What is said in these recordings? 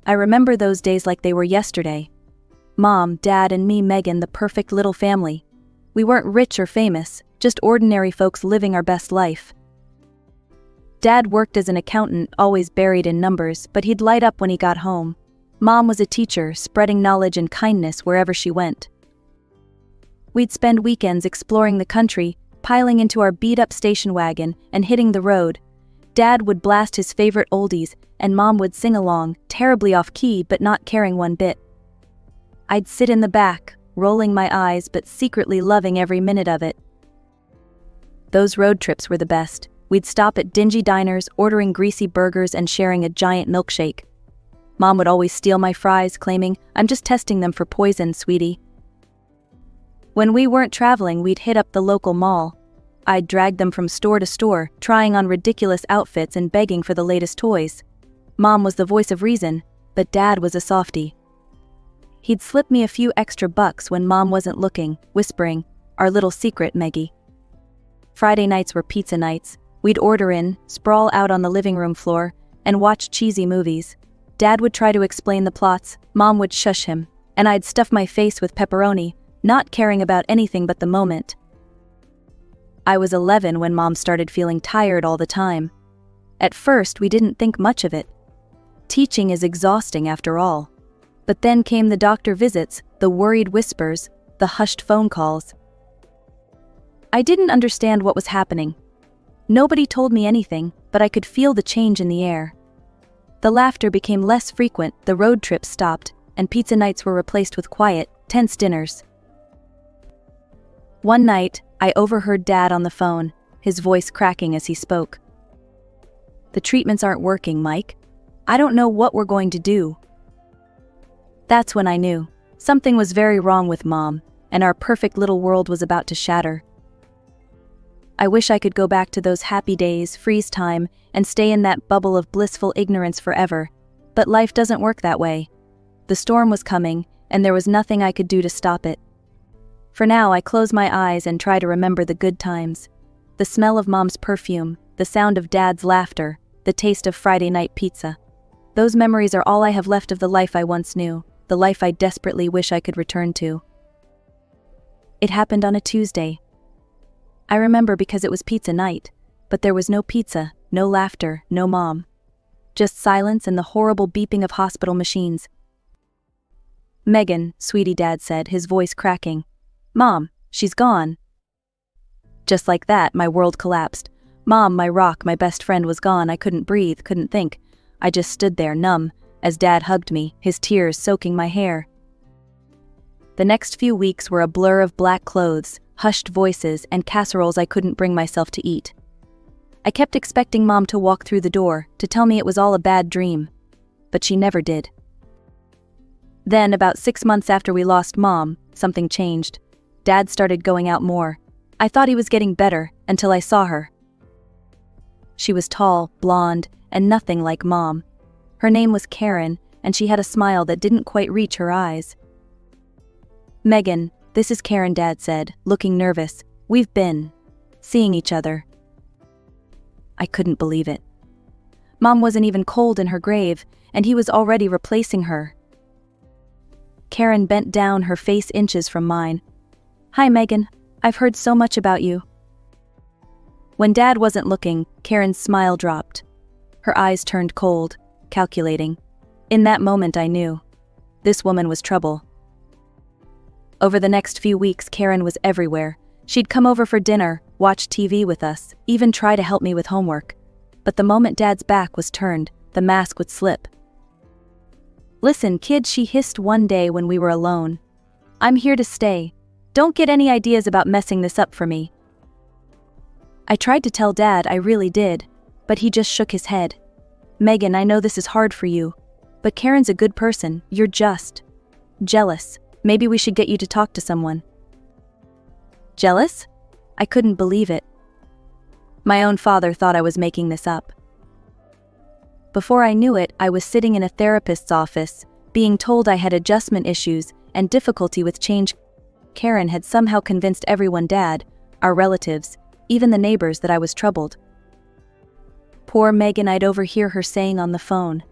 I remember those days like they were yesterday. Mom, Dad, and me, Megan, the perfect little family. We weren't rich or famous, just ordinary folks living our best life. Dad worked as an accountant, always buried in numbers, but he'd light up when he got home. Mom was a teacher, spreading knowledge and kindness wherever she went. We'd spend weekends exploring the country, piling into our beat-up station wagon and hitting the road. Dad would blast his favorite oldies, and Mom would sing along, terribly off-key but not caring one bit. I'd sit in the back, rolling my eyes but secretly loving every minute of it. Those road trips were the best. We'd stop at dingy diners, ordering greasy burgers and sharing a giant milkshake. Mom would always steal my fries, claiming, "I'm just testing them for poison, sweetie." When we weren't traveling, we'd hit up the local mall. I'd drag them from store to store, trying on ridiculous outfits and begging for the latest toys. Mom was the voice of reason, but Dad was a softie. He'd slip me a few extra bucks when Mom wasn't looking, whispering, "Our little secret, Meggie." Friday nights were pizza nights. We'd order in, sprawl out on the living room floor, and watch cheesy movies. Dad would try to explain the plots, Mom would shush him, and I'd stuff my face with pepperoni, not caring about anything but the moment. I was 11 when Mom started feeling tired all the time. At first, we didn't think much of it. Teaching is exhausting after all. But then came the doctor visits, the worried whispers, the hushed phone calls. I didn't understand what was happening. Nobody told me anything, but I could feel the change in the air. The laughter became less frequent, the road trips stopped, and pizza nights were replaced with quiet, tense dinners. One night, I overheard Dad on the phone, his voice cracking as he spoke. "The treatments aren't working, Mike. I don't know what we're going to do." That's when I knew. Something was very wrong with Mom, and our perfect little world was about to shatter. I wish I could go back to those happy days, freeze time, and stay in that bubble of blissful ignorance forever, but life doesn't work that way. The storm was coming, and there was nothing I could do to stop it. For now, I close my eyes and try to remember the good times. The smell of Mom's perfume, the sound of Dad's laughter, the taste of Friday night pizza. Those memories are all I have left of the life I once knew, the life I desperately wish I could return to. It happened on a Tuesday. I remember because it was pizza night, but there was no pizza, no laughter, no Mom. Just silence and the horrible beeping of hospital machines. "Megan, sweetie," Dad said, his voice cracking. "Mom, she's gone." Just like that, my world collapsed. Mom, my rock, my best friend, was gone. I couldn't breathe, couldn't think. I just stood there, numb, as Dad hugged me, his tears soaking my hair. The next few weeks were a blur of black clothes, hushed voices, and casseroles I couldn't bring myself to eat. I kept expecting Mom to walk through the door, to tell me it was all a bad dream. But she never did. Then, about 6 months after we lost Mom, something changed. Dad started going out more. I thought he was getting better, until I saw her. She was tall, blonde, and nothing like Mom. Her name was Karen, and she had a smile that didn't quite reach her eyes. "Megan, this is Karen," Dad said, looking nervous. "We've been seeing each other." I couldn't believe it. Mom wasn't even cold in her grave, and he was already replacing her. Karen bent down, her face inches from mine. "Hi, Megan. I've heard so much about you." When Dad wasn't looking, Karen's smile dropped. Her eyes turned cold, calculating. In that moment I knew. This woman was trouble. Over the next few weeks, Karen was everywhere. She'd come over for dinner, watch TV with us, even try to help me with homework. But the moment Dad's back was turned, the mask would slip. "Listen, kid," she hissed one day when we were alone. "I'm here to stay. Don't get any ideas about messing this up for me." I tried to tell Dad, I really did, but he just shook his head. "Megan, I know this is hard for you, but Karen's a good person. You're just jealous. Maybe we should get you to talk to someone." Jealous? I couldn't believe it. My own father thought I was making this up. Before I knew it, I was sitting in a therapist's office, being told I had adjustment issues and difficulty with change. Karen had somehow convinced everyone, Dad, our relatives, even the neighbors, that I was troubled. Poor Megan, I'd overhear her saying on the phone,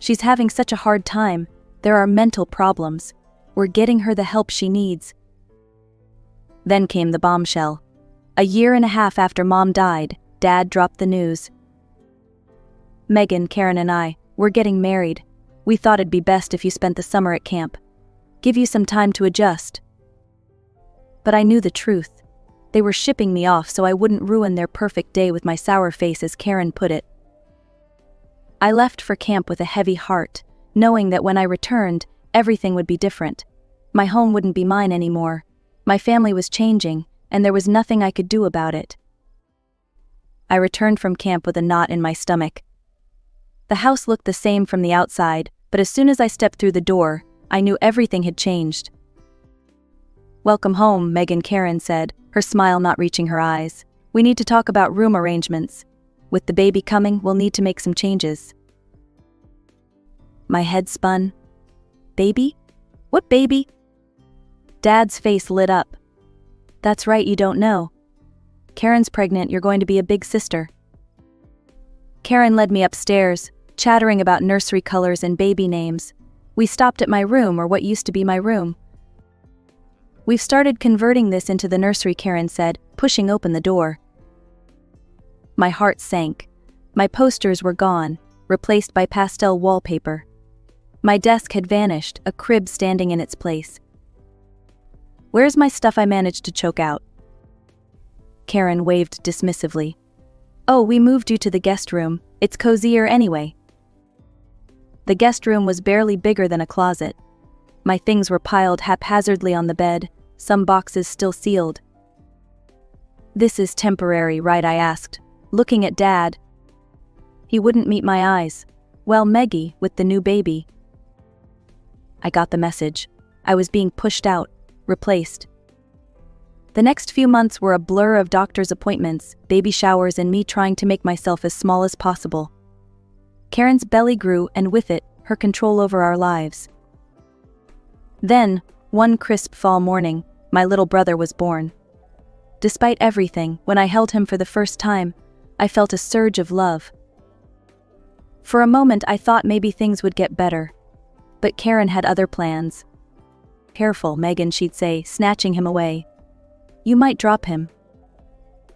She's having such a hard time. There are mental problems. We're getting her the help she needs. Then came the bombshell. A year and a half after Mom died, Dad dropped the news. Megan, Karen and I, we're getting married. We thought it'd be best if you spent the summer at camp. Give you some time to adjust. But I knew the truth. They were shipping me off so I wouldn't ruin their perfect day with my sour face, as Karen put it. I left for camp with a heavy heart, knowing that when I returned, everything would be different. My home wouldn't be mine anymore. My family was changing, and there was nothing I could do about it. I returned from camp with a knot in my stomach. The house looked the same from the outside, but as soon as I stepped through the door, I knew everything had changed. "Welcome home," Megan, Karen said, her smile not reaching her eyes. "We need to talk about room arrangements. With the baby coming, we'll need to make some changes." My head spun. Baby? What baby? Dad's face lit up. "That's right, you don't know. Karen's pregnant, you're going to be a big sister." Karen led me upstairs, chattering about nursery colors and baby names. We stopped at my room, or what used to be my room. "We've started converting this into the nursery," Karen said, pushing open the door. My heart sank. My posters were gone, replaced by pastel wallpaper. My desk had vanished, a crib standing in its place. "Where's my stuff?" I managed to choke out. Karen waved dismissively. "Oh, we moved you to the guest room. It's cozier anyway." The guest room was barely bigger than a closet. My things were piled haphazardly on the bed, some boxes still sealed. "This is temporary, right?" I asked, looking at Dad. He wouldn't meet my eyes. "Well, Meggie, with the new baby." I got the message. I was being pushed out, replaced. The next few months were a blur of doctor's appointments, baby showers, and me trying to make myself as small as possible. Karen's belly grew, and with it, her control over our lives. Then, one crisp fall morning, my little brother was born. Despite everything, when I held him for the first time, I felt a surge of love. For a moment I thought maybe things would get better. But Karen had other plans. "Careful, Megan," she'd say, snatching him away. "You might drop him.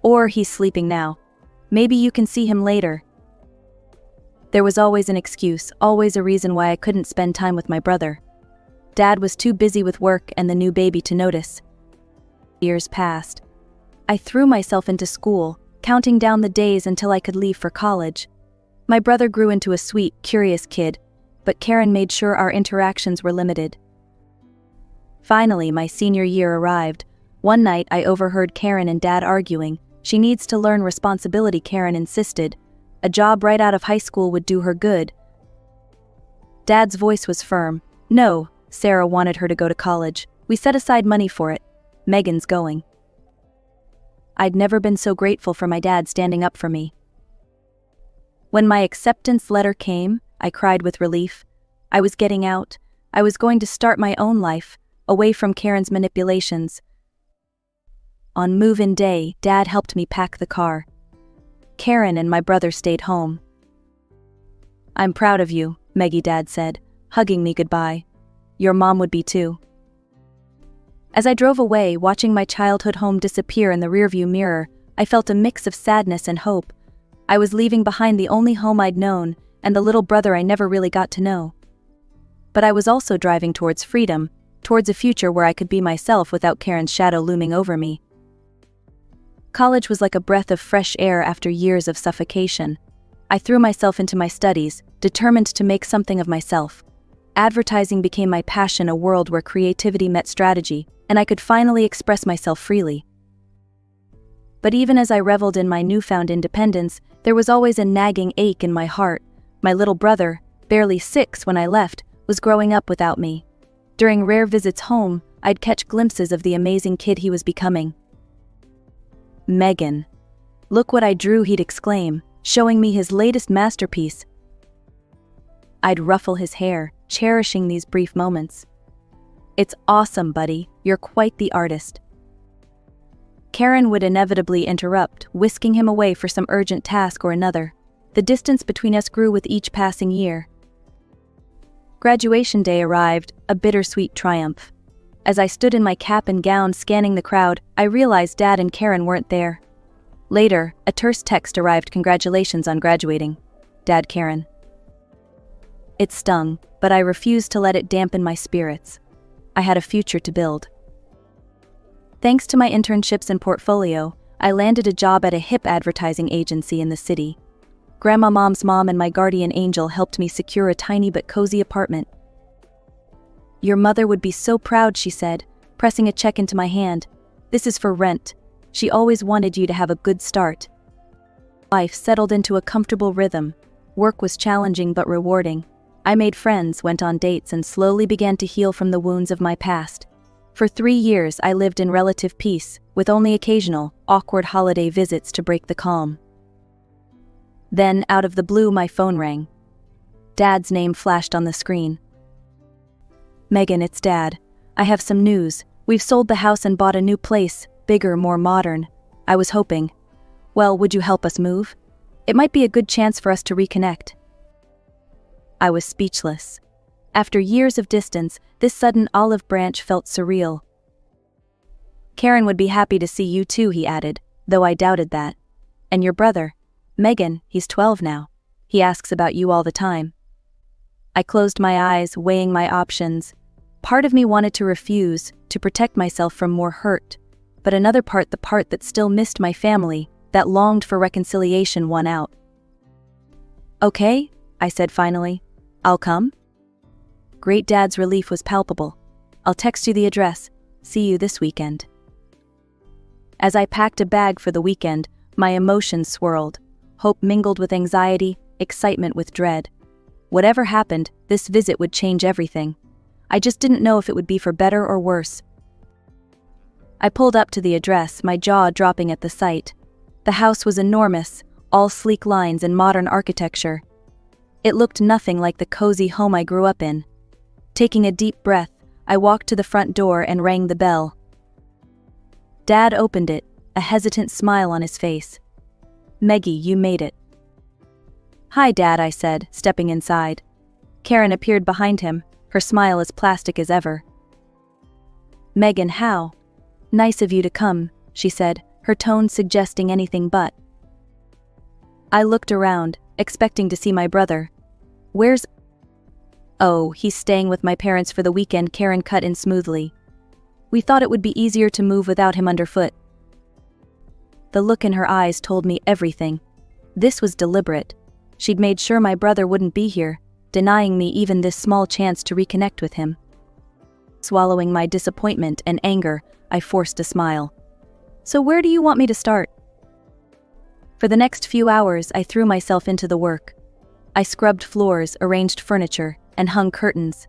Or he's sleeping now. Maybe you can see him later." There was always an excuse, always a reason why I couldn't spend time with my brother. Dad was too busy with work and the new baby to notice. Years passed. I threw myself into school, counting down the days until I could leave for college. My brother grew into a sweet, curious kid, but Karen made sure our interactions were limited. Finally, my senior year arrived. One night I overheard Karen and Dad arguing. "She needs to learn responsibility," Karen insisted. "A job right out of high school would do her good." Dad's voice was firm. "No, Sarah wanted her to go to college. We set aside money for it. Megan's going." I'd never been so grateful for my dad standing up for me. When my acceptance letter came, I cried with relief. I was getting out. I was going to start my own life, away from Karen's manipulations. On move-in day, Dad helped me pack the car. Karen and my brother stayed home. "I'm proud of you," Meggie, Dad said, hugging me goodbye. "Your mom would be too." As I drove away, watching my childhood home disappear in the rearview mirror, I felt a mix of sadness and hope. I was leaving behind the only home I'd known, and the little brother I never really got to know. But I was also driving towards freedom, towards a future where I could be myself without Karen's shadow looming over me. College was like a breath of fresh air after years of suffocation. I threw myself into my studies, determined to make something of myself. Advertising became my passion, a world where creativity met strategy, and I could finally express myself freely. But even as I reveled in my newfound independence, there was always a nagging ache in my heart. My little brother, barely 6 when I left, was growing up without me. During rare visits home, I'd catch glimpses of the amazing kid he was becoming. "Megan, look what I drew," he'd exclaim, showing me his latest masterpiece. I'd ruffle his hair, cherishing these brief moments. "It's awesome, buddy. You're quite the artist." Karen would inevitably interrupt, whisking him away for some urgent task or another. The distance between us grew with each passing year. Graduation day arrived, a bittersweet triumph. As I stood in my cap and gown scanning the crowd, I realized Dad and Karen weren't there. Later, a terse text arrived: "Congratulations on graduating. Dad, Karen." It stung, but I refused to let it dampen my spirits. I had a future to build. Thanks to my internships and portfolio, I landed a job at a hip advertising agency in the city. Grandma Mom's mom and my guardian angel helped me secure a tiny but cozy apartment. "Your mother would be so proud," she said, pressing a check into my hand. "This is for rent. She always wanted you to have a good start." Life settled into a comfortable rhythm. Work was challenging but rewarding. I made friends, went on dates, and slowly began to heal from the wounds of my past. For 3 years, I lived in relative peace, with only occasional, awkward holiday visits to break the calm. Then, out of the blue, my phone rang. Dad's name flashed on the screen. "Megan, it's Dad. I have some news. We've sold the house and bought a new place, bigger, more modern. I was hoping. Well, would you help us move? It might be a good chance for us to reconnect." I was speechless. After years of distance, this sudden olive branch felt surreal. "Karen would be happy to see you too," he added, though I doubted that. "And your brother, Megan, he's 12 now. He asks about you all the time." I closed my eyes, weighing my options. Part of me wanted to refuse, to protect myself from more hurt. But another part, the part that still missed my family, that longed for reconciliation, won out. "Okay," I said finally. "I'll come." Great Dad's relief was palpable. "I'll text you the address. See you this weekend." As I packed a bag for the weekend, my emotions swirled. Hope mingled with anxiety, excitement with dread. Whatever happened, this visit would change everything. I just didn't know if it would be for better or worse. I pulled up to the address, my jaw dropping at the sight. The house was enormous, all sleek lines and modern architecture. It looked nothing like the cozy home I grew up in. Taking a deep breath, I walked to the front door and rang the bell. Dad opened it, a hesitant smile on his face. "Meggie, you made it." "Hi, Dad," I said, stepping inside. Karen appeared behind him, her smile as plastic as ever. "Megan, how? Nice of you to come," she said, her tone suggesting anything but. I looked around, expecting to see my brother. "Where's—" "Oh, he's staying with my parents for the weekend," Karen cut in smoothly. "We thought it would be easier to move without him underfoot." The look in her eyes told me everything. This was deliberate. She'd made sure my brother wouldn't be here, denying me even this small chance to reconnect with him. Swallowing my disappointment and anger, I forced a smile. "So where do you want me to start?" For the next few hours, I threw myself into the work. I scrubbed floors, arranged furniture, and hung curtains.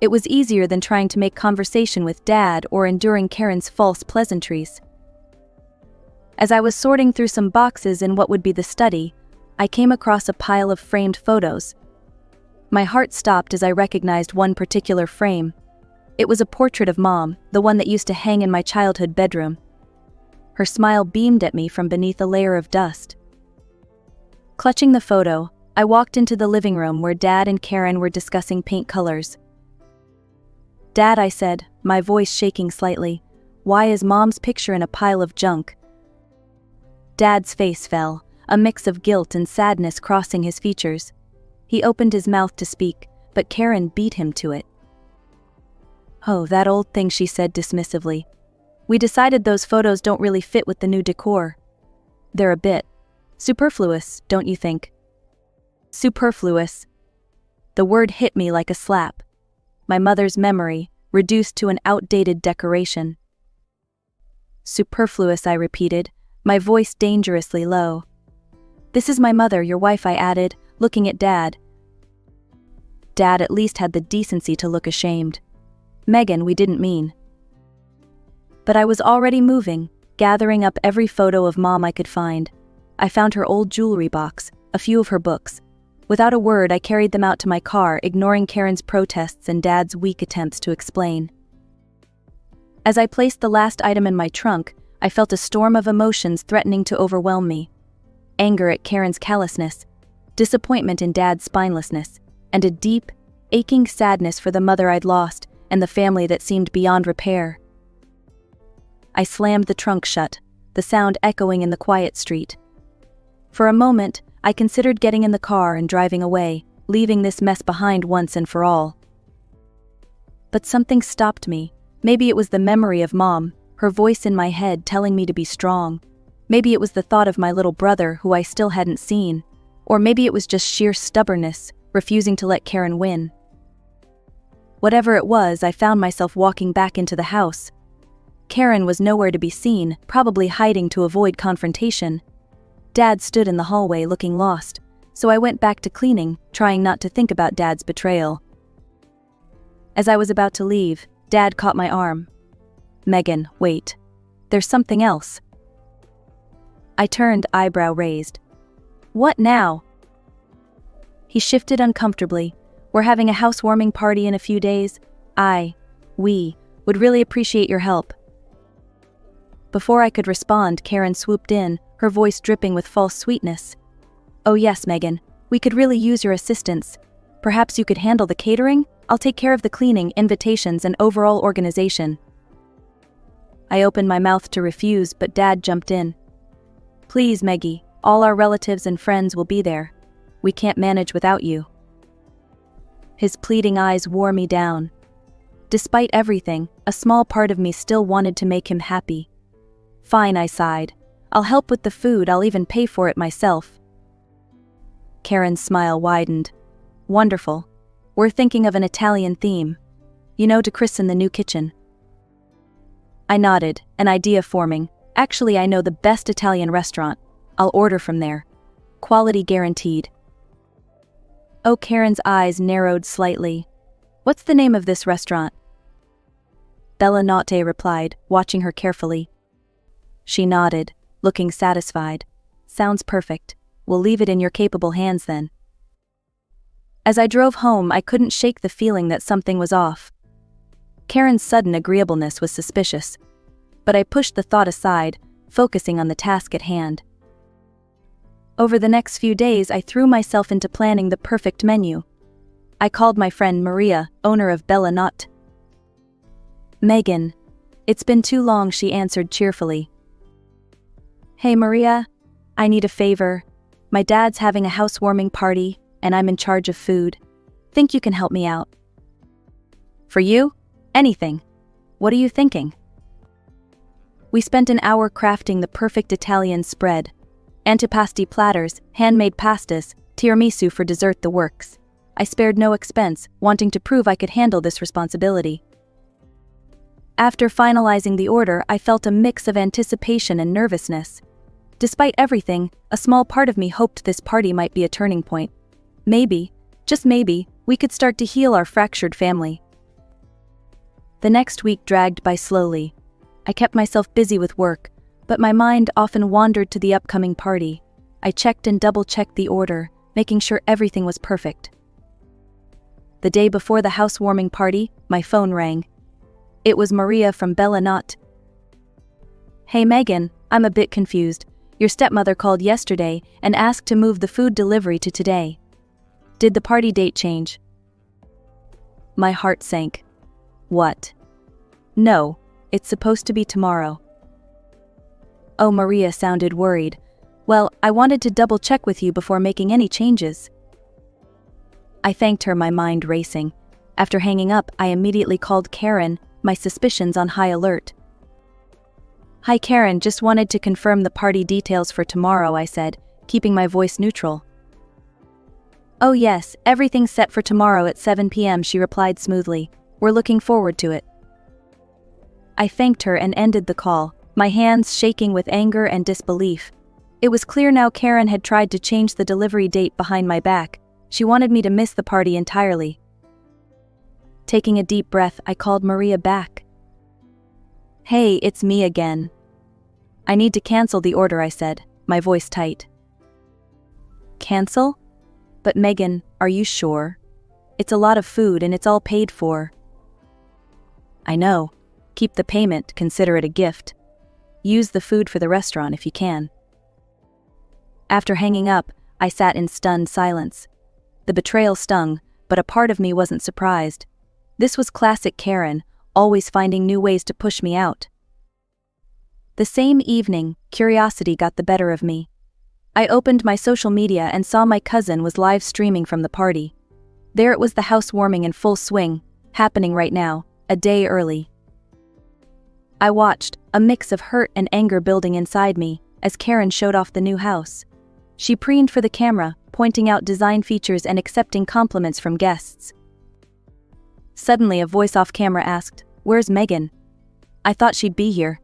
It was easier than trying to make conversation with Dad or enduring Karen's false pleasantries. As I was sorting through some boxes in what would be the study, I came across a pile of framed photos. My heart stopped as I recognized one particular frame. It was a portrait of Mom, the one that used to hang in my childhood bedroom. Her smile beamed at me from beneath a layer of dust. Clutching the photo, I walked into the living room where Dad and Karen were discussing paint colors. "Dad," I said, my voice shaking slightly, "why is Mom's picture in a pile of junk?" Dad's face fell, a mix of guilt and sadness crossing his features. He opened his mouth to speak, but Karen beat him to it. "Oh, that old thing," she said dismissively. "We decided those photos don't really fit with the new decor. They're a bit superfluous, don't you think?" Superfluous. The word hit me like a slap. My mother's memory, reduced to an outdated decoration. "Superfluous," I repeated, my voice dangerously low. "This is my mother, your wife," I added, looking at Dad. Dad at least had the decency to look ashamed. "Megan, we didn't mean." But I was already moving, gathering up every photo of Mom I could find. I found her old jewelry box, a few of her books. Without a word, I carried them out to my car, ignoring Karen's protests and Dad's weak attempts to explain. As I placed the last item in my trunk, I felt a storm of emotions threatening to overwhelm me. Anger at Karen's callousness, disappointment in Dad's spinelessness, and a deep, aching sadness for the mother I'd lost and the family that seemed beyond repair. I slammed the trunk shut, the sound echoing in the quiet street. For a moment, I considered getting in the car and driving away, leaving this mess behind once and for all. But something stopped me. Maybe it was the memory of Mom, her voice in my head telling me to be strong. Maybe it was the thought of my little brother who I still hadn't seen. Or maybe it was just sheer stubbornness, refusing to let Karen win. Whatever it was, I found myself walking back into the house. Karen was nowhere to be seen, probably hiding to avoid confrontation. Dad stood in the hallway looking lost, so I went back to cleaning, trying not to think about Dad's betrayal. As I was about to leave, Dad caught my arm. "Megan, wait. There's something else." I turned, eyebrow raised. "What now?" He shifted uncomfortably. "We're having a housewarming party in a few days. We would really appreciate your help." Before I could respond, Karen swooped in, her voice dripping with false sweetness. "Oh yes, Megan, we could really use your assistance. Perhaps you could handle the catering? I'll take care of the cleaning, invitations, and overall organization." I opened my mouth to refuse, but Dad jumped in. "Please, Meggie, all our relatives and friends will be there. We can't manage without you." His pleading eyes wore me down. Despite everything, a small part of me still wanted to make him happy. "Fine," I sighed. "I'll help with the food, I'll even pay for it myself." Karen's smile widened. "Wonderful. We're thinking of an Italian theme. To christen the new kitchen." I nodded, an idea forming. "Actually, I know the best Italian restaurant. I'll order from there. Quality guaranteed." Oh, Karen's eyes narrowed slightly. "What's the name of this restaurant?" Bella Notte replied, watching her carefully. She nodded, looking satisfied. "Sounds perfect. We'll leave it in your capable hands then." As I drove home, I couldn't shake the feeling that something was off. Karen's sudden agreeableness was suspicious, but I pushed the thought aside, focusing on the task at hand. Over the next few days, I threw myself into planning the perfect menu. I called my friend Maria, owner of Bella Notte. "Megan, it's been too long," she answered cheerfully. "Hey Maria, I need a favor. My dad's having a housewarming party, and I'm in charge of food. Think you can help me out?" "For you? Anything. What are you thinking?" We spent an hour crafting the perfect Italian spread. Antipasti platters, handmade pastas, tiramisu for dessert, the works. I spared no expense, wanting to prove I could handle this responsibility. After finalizing the order, I felt a mix of anticipation and nervousness. Despite everything, a small part of me hoped this party might be a turning point. Maybe, just maybe, we could start to heal our fractured family. The next week dragged by slowly. I kept myself busy with work, but my mind often wandered to the upcoming party. I checked and double-checked the order, making sure everything was perfect. The day before the housewarming party, my phone rang. It was Maria from Bella Notte. "Hey Megan, I'm a bit confused. Your stepmother called yesterday and asked to move the food delivery to today. Did the party date change?" My heart sank. "What? No, it's supposed to be tomorrow." Oh, Maria sounded worried. "Well, I wanted to double-check with you before making any changes." I thanked her, my mind racing. After hanging up, I immediately called Karen, my suspicions on high alert. "Hi Karen, just wanted to confirm the party details for tomorrow," I said, keeping my voice neutral. "Oh yes, everything's set for tomorrow at 7 p.m., she replied smoothly. "We're looking forward to it." I thanked her and ended the call, my hands shaking with anger and disbelief. It was clear now Karen had tried to change the delivery date behind my back. She wanted me to miss the party entirely. Taking a deep breath, I called Maria back. "Hey, it's me again. I need to cancel the order," I said, my voice tight. "Cancel? But Megan, are you sure? It's a lot of food and it's all paid for." "I know. Keep the payment, consider it a gift. Use the food for the restaurant if you can." After hanging up, I sat in stunned silence. The betrayal stung, but a part of me wasn't surprised. This was classic Karen, always finding new ways to push me out. The same evening, curiosity got the better of me. I opened my social media and saw my cousin was live streaming from the party. There it was, the housewarming in full swing, happening right now, a day early. I watched, a mix of hurt and anger building inside me, as Karen showed off the new house. She preened for the camera, pointing out design features and accepting compliments from guests. Suddenly a voice off camera asked, "Where's Megan? I thought she'd be here."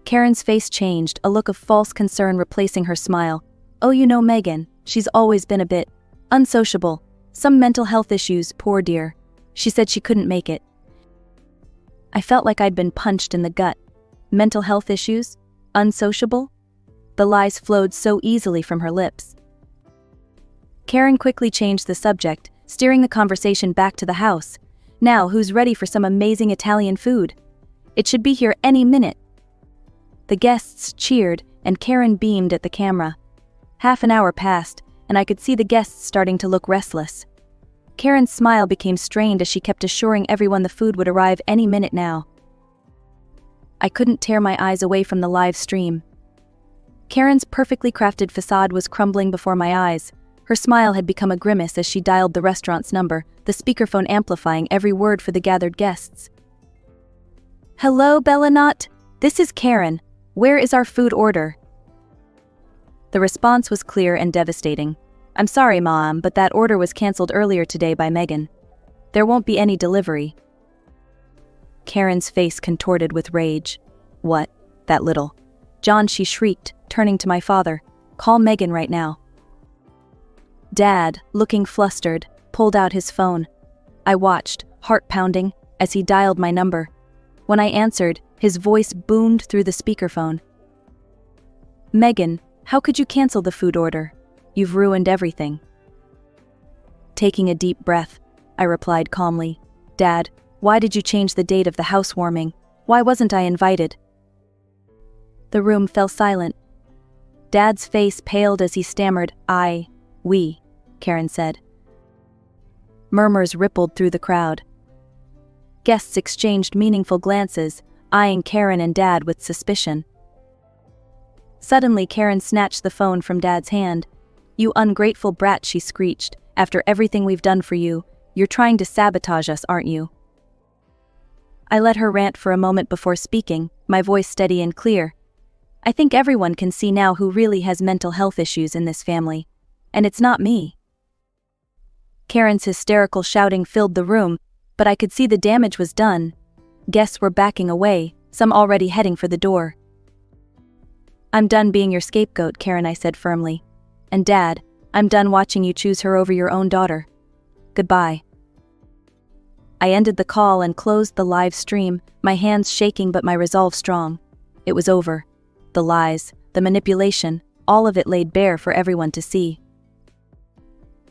Karen's face changed, a look of false concern replacing her smile. "Oh, you know Megan, she's always been a bit unsociable. Some mental health issues, poor dear. She said she couldn't make it." I felt like I'd been punched in the gut. Mental health issues? Unsociable? The lies flowed so easily from her lips. Karen quickly changed the subject, steering the conversation back to the house. "Now, who's ready for some amazing Italian food? It should be here any minute." The guests cheered, and Karen beamed at the camera. Half an hour passed, and I could see the guests starting to look restless. Karen's smile became strained as she kept assuring everyone the food would arrive any minute now. I couldn't tear my eyes away from the live stream. Karen's perfectly crafted facade was crumbling before my eyes. Her smile had become a grimace as she dialed the restaurant's number, the speakerphone amplifying every word for the gathered guests. "Hello, Bellanot. This is Karen. Where is our food order?" The response was clear and devastating. "I'm sorry, Mom, but that order was cancelled earlier today by Megan. There won't be any delivery." Karen's face contorted with rage. "What? That little John," she shrieked, turning to my father. "Call Megan right now." Dad, looking flustered, pulled out his phone. I watched, heart pounding, as he dialed my number. When I answered, his voice boomed through the speakerphone. "Megan, how could you cancel the food order? You've ruined everything." Taking a deep breath, I replied calmly, "Dad, why did you change the date of the housewarming? Why wasn't I invited?" The room fell silent. Dad's face paled as he stammered, "We," Karen said. Murmurs rippled through the crowd. Guests exchanged meaningful glances, eyeing Karen and Dad with suspicion. Suddenly, Karen snatched the phone from Dad's hand. "You ungrateful brat," she screeched. "After everything we've done for you, you're trying to sabotage us, aren't you?" I let her rant for a moment before speaking, my voice steady and clear. "I think everyone can see now who really has mental health issues in this family. And it's not me." Karen's hysterical shouting filled the room, but I could see the damage was done. Guests were backing away, some already heading for the door. "I'm done being your scapegoat, Karen," I said firmly. "And Dad, I'm done watching you choose her over your own daughter. Goodbye." I ended the call and closed the live stream, my hands shaking but my resolve strong. It was over. The lies, the manipulation, all of it laid bare for everyone to see.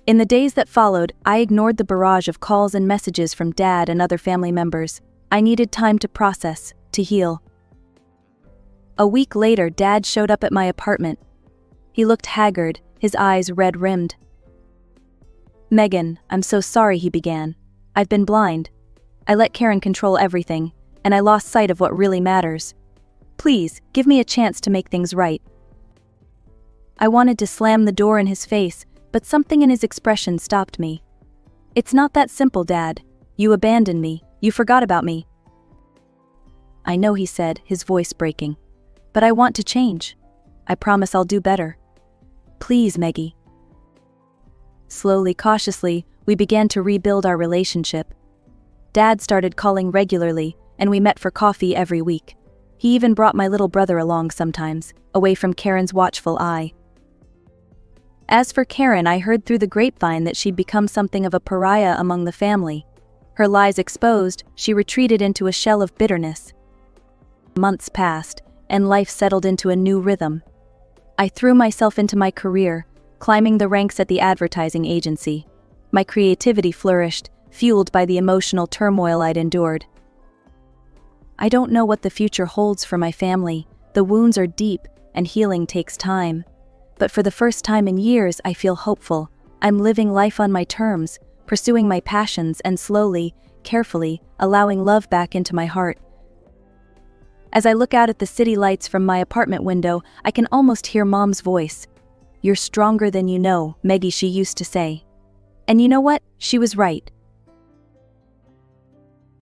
In the days that followed, I ignored the barrage of calls and messages from Dad and other family members. I needed time to process, to heal. A week later, Dad showed up at my apartment. He looked haggard, his eyes red-rimmed. "Megan, I'm so sorry," he began. "I've been blind. I let Karen control everything, and I lost sight of what really matters. Please, give me a chance to make things right." I wanted to slam the door in his face, but something in his expression stopped me. "It's not that simple, Dad. You abandoned me. You forgot about me." "I know," he said, his voice breaking. "But I want to change. I promise I'll do better. Please, Meggie." Slowly, cautiously, we began to rebuild our relationship. Dad started calling regularly, and we met for coffee every week. He even brought my little brother along sometimes, away from Karen's watchful eye. As for Karen, I heard through the grapevine that she'd become something of a pariah among the family. Her lies exposed, she retreated into a shell of bitterness. Months passed, and life settled into a new rhythm. I threw myself into my career, climbing the ranks at the advertising agency. My creativity flourished, fueled by the emotional turmoil I'd endured. I don't know what the future holds for my family. The wounds are deep, and healing takes time. But for the first time in years, I feel hopeful, I'm living life on my terms, pursuing my passions and slowly, carefully, allowing love back into my heart. As I look out at the city lights from my apartment window, I can almost hear Mom's voice. "You're stronger than you know," Maggie she used to say. And you know what? She was right.